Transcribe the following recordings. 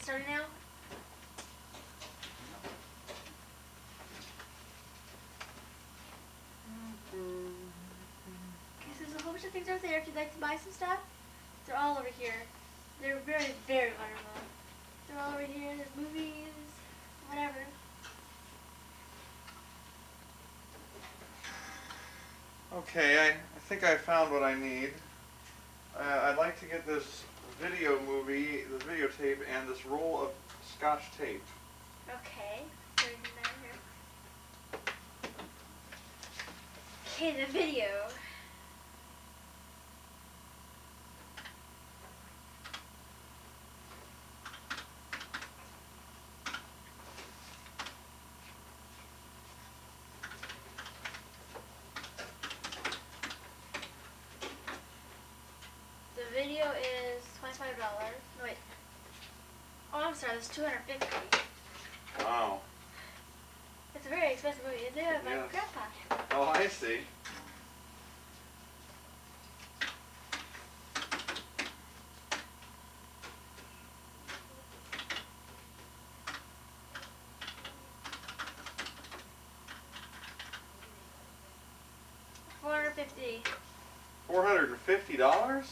get started now? Okay, so there's a whole bunch of things over there if you'd like to buy some stuff. They're all over here. They're very, very wonderful. They're all over here. There's movies, whatever. Okay, I think I found what I need. I'd like to get this video movie, the videotape, and this roll of Scotch tape. Okay. Okay, the video. The video is $25. No, wait. Oh, I'm sorry. It's $250. Wow. It's a very expensive movie. It's made by my grandpa. Oh, I see. $450. $450?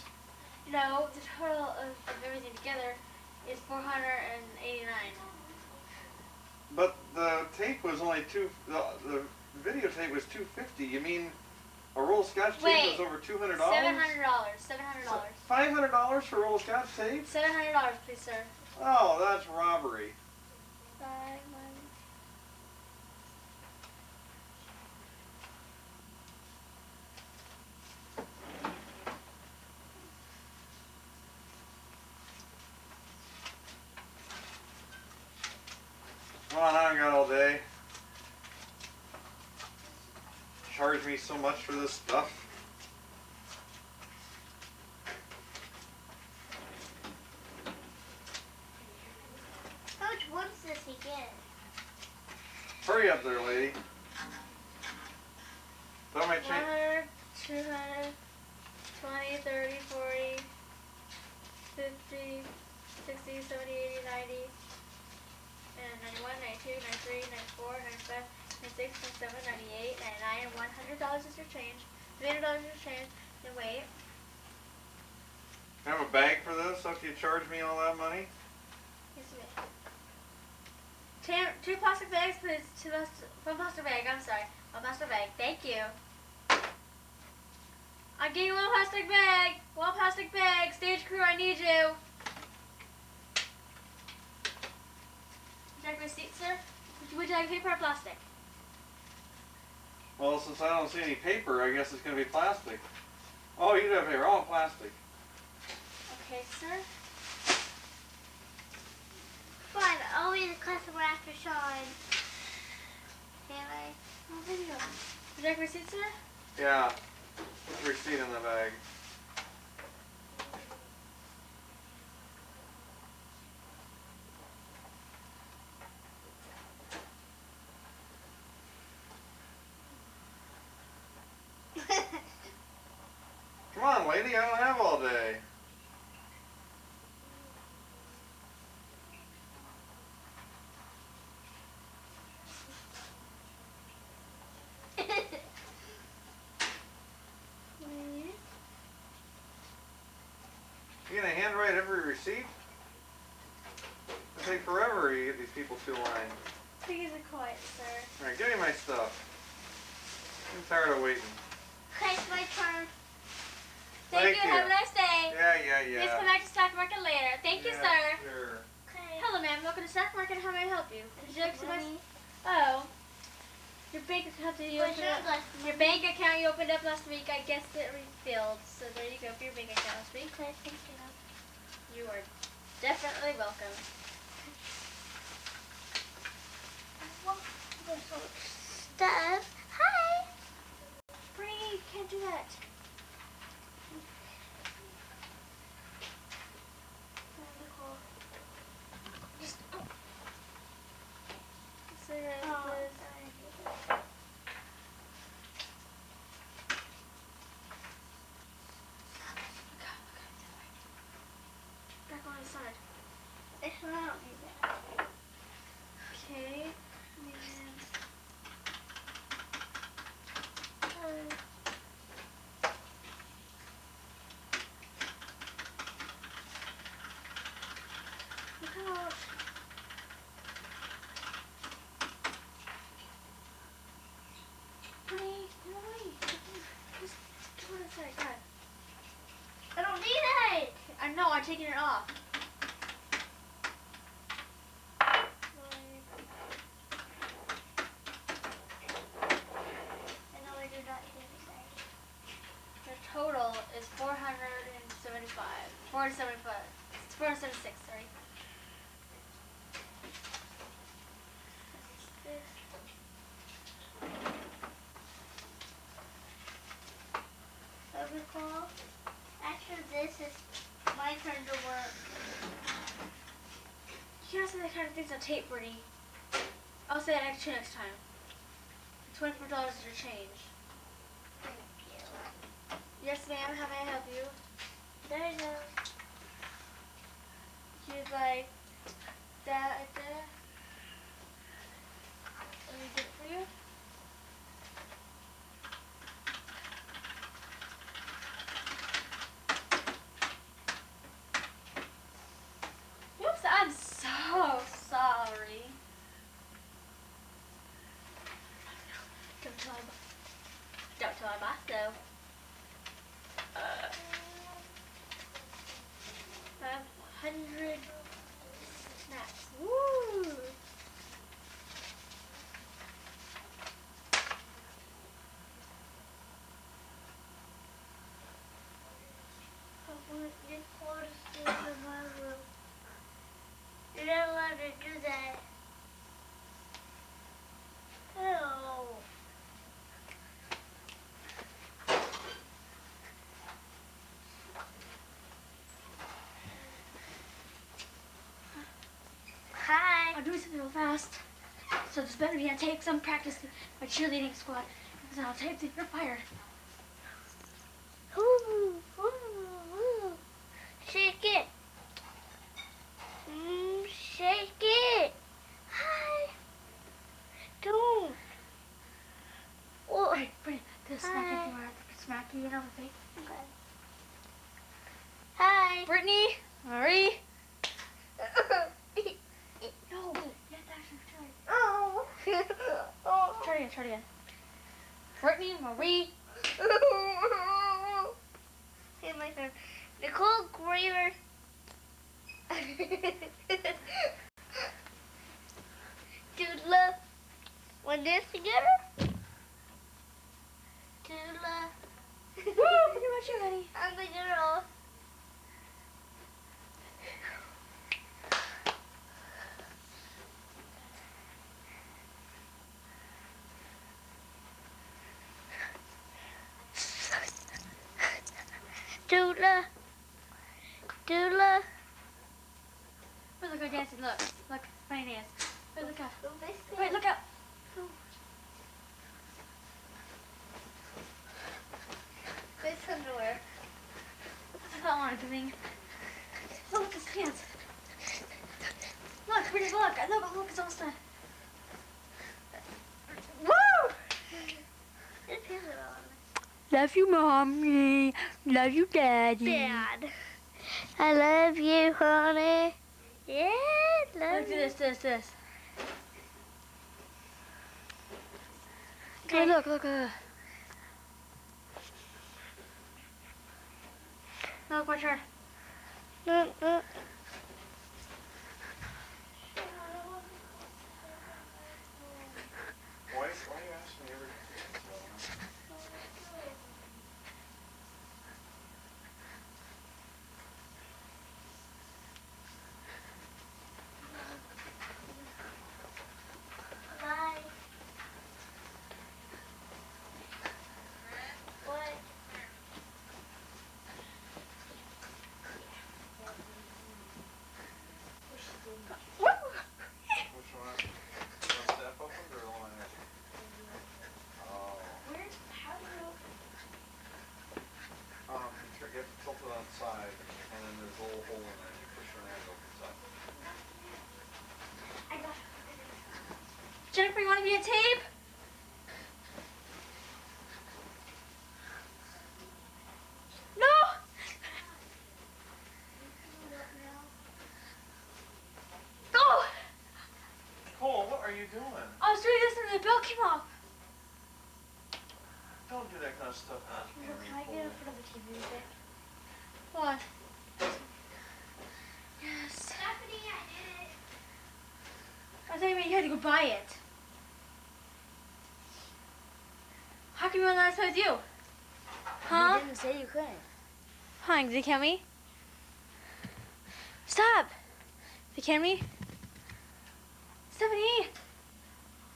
No, the total of everything together is $489. But the tape was only the videotape was $250. You mean a roll of Scotch tape was over $200? $700. $500 for a roll of Scotch tape? $700, please, sir. Oh, that's robbery. Come on, I haven't got all day. Charge me so much for this stuff. How much ones does he get? Hurry up there, lady. That might change. 100, 200, 20, 30, 40, 50, 60, 70, 80, 90, and 91, 92, 93, 94, 95, 96, 97, 98, 99, and $100 is your change. $300 is your change. And wait. I have a bag for this after you charge me all that money? Yes, ma'am. Two plastic bags, please. One plastic bag. I'm sorry. One plastic bag. Thank you. I'll give you one plastic bag. One plastic bag. Stage crew, I need you. Would you like a receipt, sir? Would you like paper or plastic? Well, since I don't see any paper, I guess it's going to be plastic. Oh, you do have paper. Oh, plastic. Okay, sir. Fine, I'll be the customer after Sean. Can I? Oh, video. Would you like a receipt, sir? Yeah. Put the receipt in the bag. Come on, lady. I don't have all day. You gonna handwrite every receipt? It'll take forever to get these people to the line. Please be quiet, sir. Alright, give me my stuff. I'm tired of waiting. Okay, it's my turn. Thank you. Have a nice day. Yeah. Please come back to Stock Market later. Thank you, sir. Sure. Okay. Hello, ma'am. Welcome to Stock Market. How may I help you? Would you like to buy? Oh, your bank account you opened up last week. I guess it refilled. So there you go for your bank account last week. Okay, thank you. You are definitely welcome. Stuff. Hi. Brittany, you can't do that. Nicole. Just, oh. Cigarettes, please. Back on his side. It's not I'm taking it off. The total is 475. 475. 476, sorry. Nicole, after this is my turn to work. You gotta say that kind of things on tape, Brittany. I'll say that next time. $24 is your change. Thank you. Yes, ma'am. How may I help you? There you go. You'd like that right there? Let me get it for you. Whoops, I'm so sorry. Don't tell my boss though. 500 snaps. Woo! I want Nicole to stay in my room. You're not allowed to do that. Oh. Hi. I'm doing something real fast. So this better be on tape because I'm practicing my cheerleading squad. Because I'll tape that you're fired. Ooh, ooh, ooh. Shake it. Shake it. Hi. Don't. Oh. Hey, Brittany, this smacking you out. Smack you in the face. Okay. Hi. Brittany, Marie. No, you have to actually try it. Oh. Oh. Try it again. Brittany, Marie. Hey, my turn. Nicole Graver. Doodla. Want this together? Doodla. Woo! What about you, honey? I'm the girl. Doodla. Doodla. Wait, look, I'm dancing. Look. Look. Funny dance. Wait, look up. Wait, look up. This underwear. That's not what I'm doing. Look at this pants. Look, Brittany, look. Look, it's almost done. Woo! This pants are on. Love you, Mommy. Love you, Daddy. Dad. I love you, honey. Yeah, love Look, you. do this. Okay. Hey, look. Look, my turn. Why are you asking me everything? Bye. What? Which one? You want step opened or the one I asked? Oh. How do you... You have to tilt it on the side, and then there's a little hole in there, and you push your hand over the side. I got Jennifer, you want to be a tape? No! Oh! Nicole, what are you doing? I was doing this and the bell came off. Don't do that kind of stuff on camera, Can I get Nicole. in front of the TV with it? What? buy it. How come you won't let us play with you? Huh? You didn't say you couldn't. Huh, did you kill me? Stop! Did you kill me? Stephanie!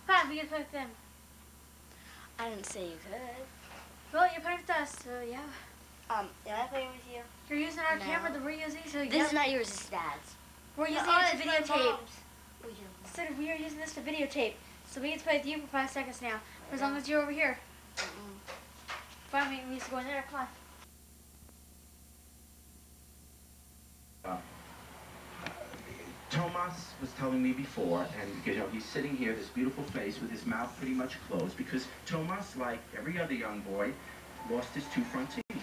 Fine, we can play with them. I didn't say you could. Well, you're playing with us, so yeah. Am I playing with you? You're using our No. camera that we're using, so This yeah. is not yours, it's Dad's. We're using No, it to it's my videotape. mom's. So we are using this to videotape. So we get to play with you for 5 seconds now. For as long as you're over here. Fine, we used to go in there. Come on. Tomas was telling me before, and you know, he's sitting here, this beautiful face with his mouth pretty much closed, because Tomas, like every other young boy, lost his 2 front teeth.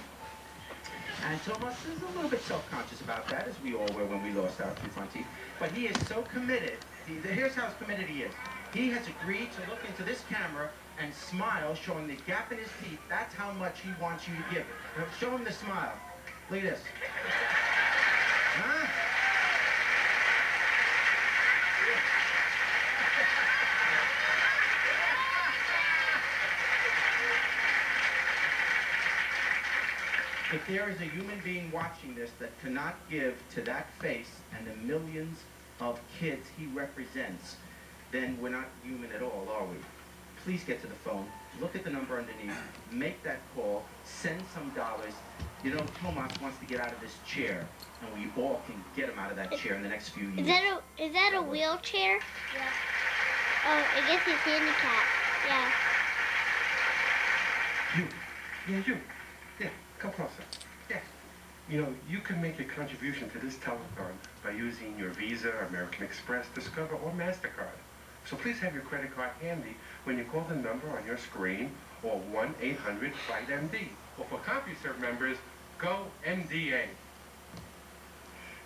And Tomas is a little bit self-conscious about that, as we all were when we lost our 2 front teeth. But he is so committed. Here's how committed he is. He has agreed to look into this camera and smile, showing the gap in his teeth. That's how much he wants you to give. Now, show him the smile. Look at this. Huh? If there is a human being watching this that cannot give to that face and the millions of kids he represents, then we're not human at all, are we? Please get to the phone, look at the number underneath, make that call, send some dollars. You know, Tomas wants to get out of this chair, and we all can get him out of that chair in the next few years. Is that a wheelchair? Yeah. Oh, I guess he's handicapped. Yeah. You. Yeah, you. Yeah, come closer. Yeah. You know, you can make a contribution to this telethon by using your Visa, American Express, Discover, or MasterCard. So please have your credit card handy when you call the number on your screen, or 1-800-FIGHT-MD. Or for CompuServe members, go MDA.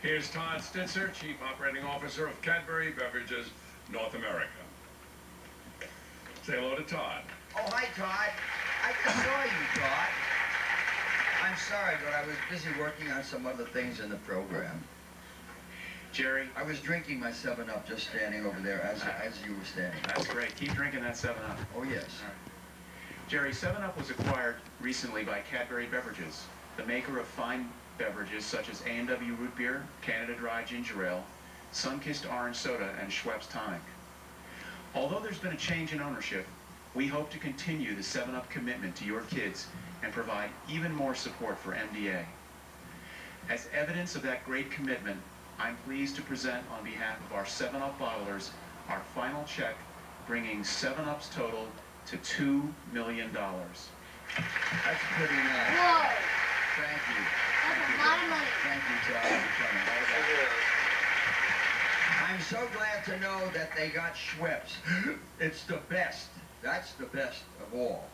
Here's Todd Stitzer, Chief Operating Officer of Cadbury Beverages, North America. Say hello to Todd. Oh, hi, Todd. I just saw you, Todd. I'm sorry, but I was busy working on some other things in the program. Jerry, I was drinking my 7-Up just standing over there as you were standing. that's great. Keep drinking that 7-Up. Oh, yes. All right. Jerry, 7-Up was acquired recently by Cadbury Beverages, the maker of fine beverages such as A&W Root Beer, Canada Dry Ginger Ale, Sunkissed Orange Soda, and Schweppes Tonic. Although there's been a change in ownership, we hope to continue the 7-Up commitment to your kids and provide even more support for MDA. As evidence of that great commitment, I'm pleased to present on behalf of our 7-Up bottlers our final check, bringing 7-Up's total to $2 million. That's pretty nice. Whoa. Thank you. That's a lot of money. Thank you, Todd, for coming. I'm so glad to know that they got Schweppes. It's the best. That's the best of all.